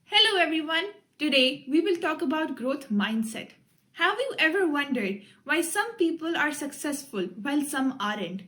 Hello everyone. Today we will talk about growth mindset. Have you ever wondered why some people are successful while some aren't?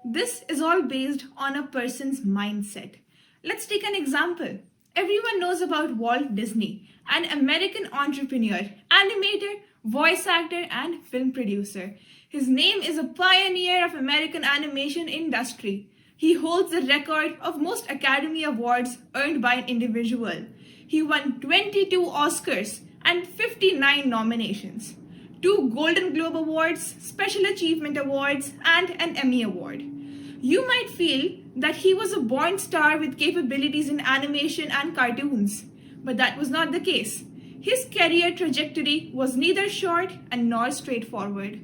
This is all based on a person's mindset. Let's take an example. Everyone knows about Walt Disney, an American entrepreneur, animator, voice actor, and film producer. His name is a pioneer of American animation industry. He holds the record of most Academy Awards earned by an individual. He won 22 Oscars and 59 nominations, 2 Golden Globe Awards, Special Achievement Awards, and an Emmy Award. You might feel that he was a born star with capabilities in animation and cartoons, but that was not the case. His career trajectory was neither short and nor straightforward.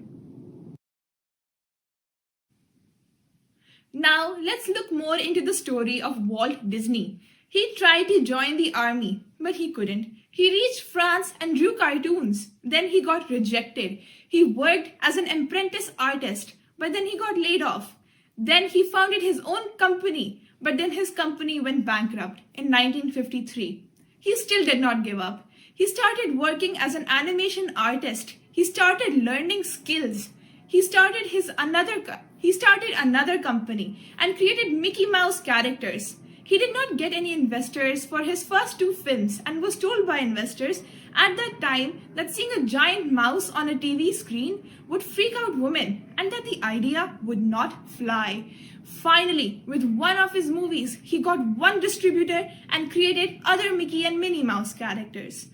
Now, let's look more into the story of Walt Disney. He tried to join the army, but he couldn't. He reached France and drew cartoons. Then he got rejected. He worked as an apprentice artist, but then he got laid off. Then he founded his own company, but then his company went bankrupt in 1953. He still did not give up. He started working as an animation artist. He started learning skills. He started another company and created Mickey Mouse characters. He did not get any investors for his first 2 films and was told by investors at that time that seeing a giant mouse on a TV screen would freak out women and that the idea would not fly. Finally, with one of his movies, he got one distributor and created other Mickey and Minnie Mouse characters.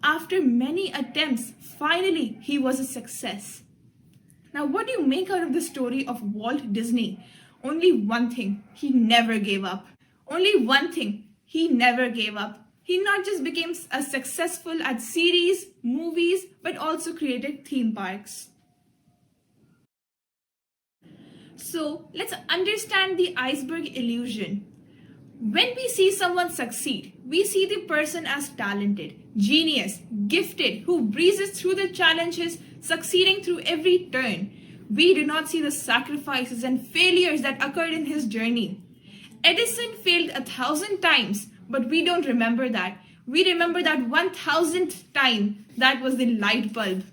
After many attempts, finally he was a success. Now, what do you make out of the story of Walt Disney? Only one thing, he never gave up. Only one thing, he never gave up. He not just became successful at series, movies, but also created theme parks. So, let's understand the iceberg illusion. When we see someone succeed, we see the person as talented, genius, gifted, who breezes through the challenges, succeeding through every turn. We do not see the sacrifices and failures that occurred in his journey. Edison failed 1,000 times, but we don't remember that. We remember that 1,000th time that was the light bulb.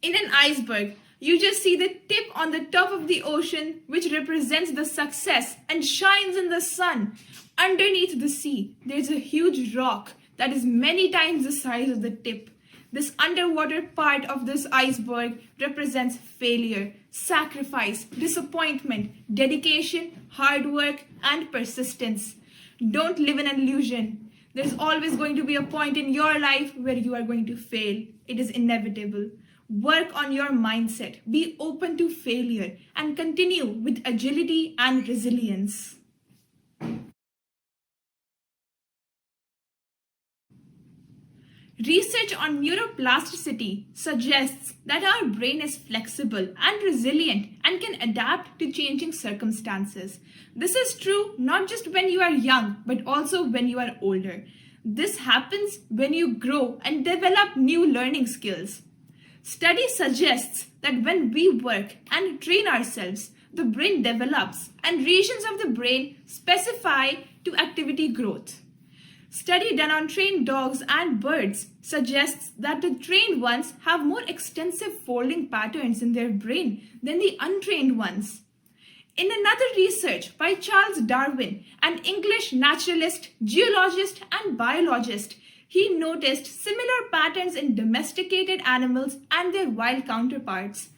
In an iceberg, you just see the tip on the top of the ocean, which represents the success and shines in the sun. Underneath the sea, there's a huge rock that is many times the size of the tip. This underwater part of this iceberg represents failure, sacrifice, disappointment, dedication, hard work, and persistence. Don't live in an illusion. There's always going to be a point in your life where you are going to fail. It is inevitable. Work on your mindset. Be open to failure and continue with agility and resilience. Research on neuroplasticity suggests that our brain is flexible and resilient and can adapt to changing circumstances. This is true not just when you are young, but also when you are older. This happens when you grow and develop new learning skills. Study suggests that when we work and train ourselves, the brain develops and regions of the brain specify to activity growth. Study done on trained dogs and birds suggests that the trained ones have more extensive folding patterns in their brain than the untrained ones. In another research by Charles Darwin, an English naturalist, geologist, and biologist, he noticed similar patterns in domesticated animals and their wild counterparts.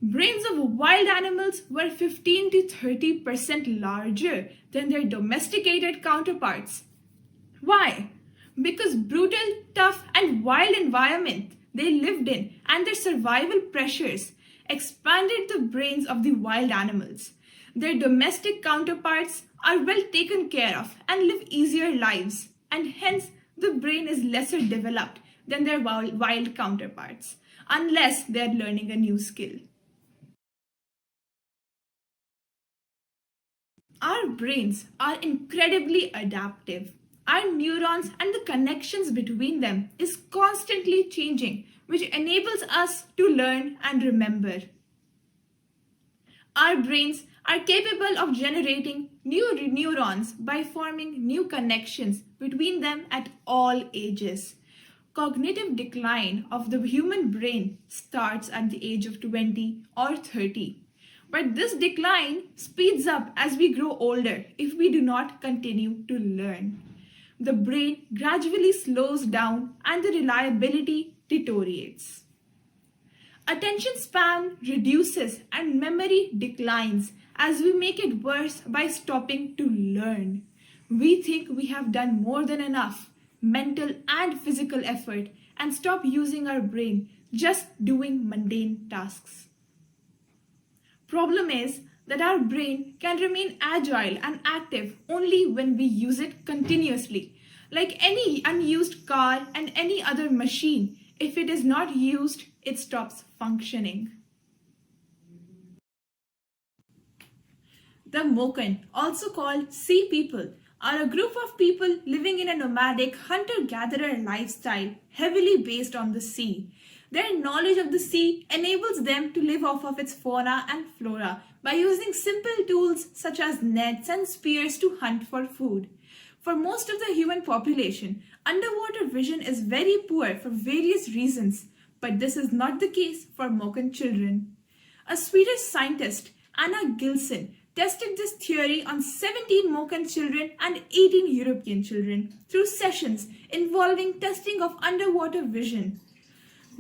Brains of wild animals were 15 to 30% larger than their domesticated counterparts. Why? Because brutal, tough, and wild environment they lived in and their survival pressures expanded the brains of the wild animals. Their domestic counterparts are well taken care of and live easier lives, and hence the brain is lesser developed than their wild counterparts, unless they are learning a new skill. Our brains are incredibly adaptive. Our neurons and the connections between them is constantly changing, which enables us to learn and remember. Our brains are capable of generating new neurons by forming new connections between them at all ages. Cognitive decline of the human brain starts at the age of 20 or 30. But this decline speeds up as we grow older if we do not continue to learn. The brain gradually slows down and the reliability deteriorates. Attention span reduces and memory declines as we make it worse by stopping to learn. We think we have done more than enough mental and physical effort and stop using our brain just doing mundane tasks. Problem is that our brain can remain agile and active only when we use it continuously. Like any unused car and any other machine, if it is not used, it stops functioning. The Moken, also called sea people, are a group of people living in a nomadic hunter-gatherer lifestyle heavily based on the sea. Their knowledge of the sea enables them to live off of its fauna and flora by using simple tools such as nets and spears to hunt for food. For most of the human population, underwater vision is very poor for various reasons, but this is not the case for Moken children. A Swedish scientist, Anna Gilson, tested this theory on 17 Moken children and 18 European children through sessions involving testing of underwater vision.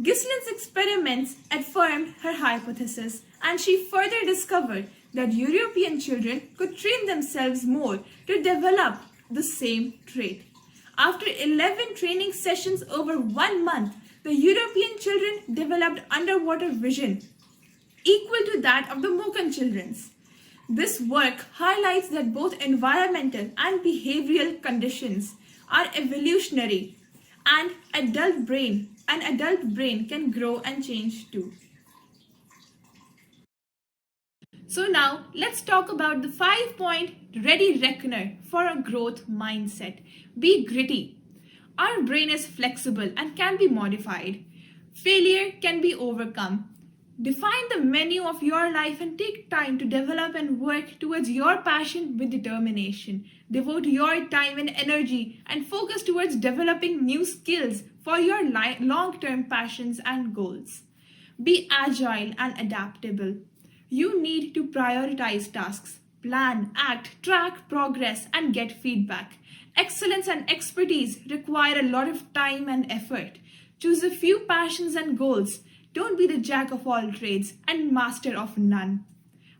Gislin's experiments affirmed her hypothesis, and she further discovered that European children could train themselves more to develop the same trait. After 11 training sessions over 1 month, the European children developed underwater vision equal to that of the Moken children's. This work highlights that both environmental and behavioral conditions are evolutionary, and an adult brain can grow and change too. So now let's talk about the 5-point ready reckoner for a growth mindset. Be gritty. Our brain is flexible and can be modified. Failure can be overcome. Define the menu of your life and take time to develop and work towards your passion with determination. Devote your time and energy and focus towards developing new skills for your long-term passions and goals. Be agile and adaptable. You need to prioritize tasks, plan, act, track progress, and get feedback. Excellence and expertise require a lot of time and effort. Choose a few passions and goals. Don't be the jack of all trades and master of none.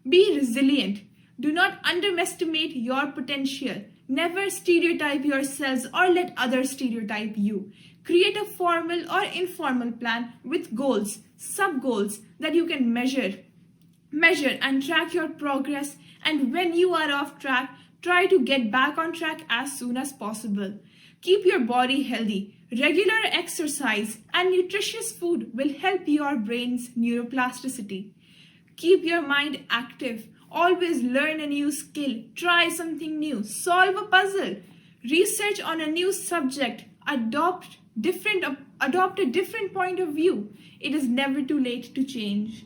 Be resilient. Do not underestimate your potential. Never stereotype yourselves or let others stereotype you. Create a formal or informal plan with goals, sub-goals that you can measure and track your progress, and when you are off track, try to get back on track as soon as possible. Keep your body healthy. Regular exercise and nutritious food will help your brain's neuroplasticity. Keep your mind active. Always learn a new skill. Try something new. Solve a puzzle. Research on a new subject. Adopt a different point of view. It is never too late to change.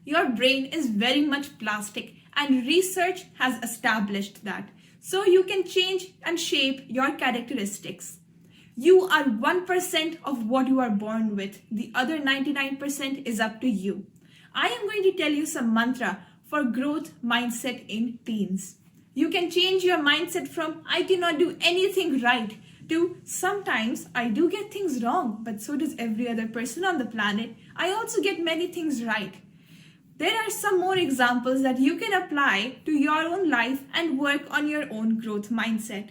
Your brain is very much plastic, and research has established that. So you can change and shape your characteristics. You are 1% of what you are born with. The other 99% is up to you. I am going to tell you some mantra for growth mindset in teens. You can change your mindset from I cannot do anything right to sometimes I do get things wrong, but so does every other person on the planet. I also get many things right. There are some more examples that you can apply to your own life and work on your own growth mindset.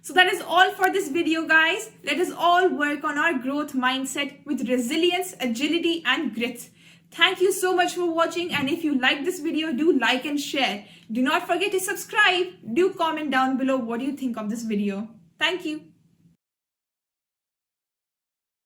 So that is all for this video, guys. Let us all work on our growth mindset with resilience, agility, and grit. Thank you so much for watching, and if you like this video, do like and share. Do not forget to subscribe. Do comment down below what you think of this video. Thank you.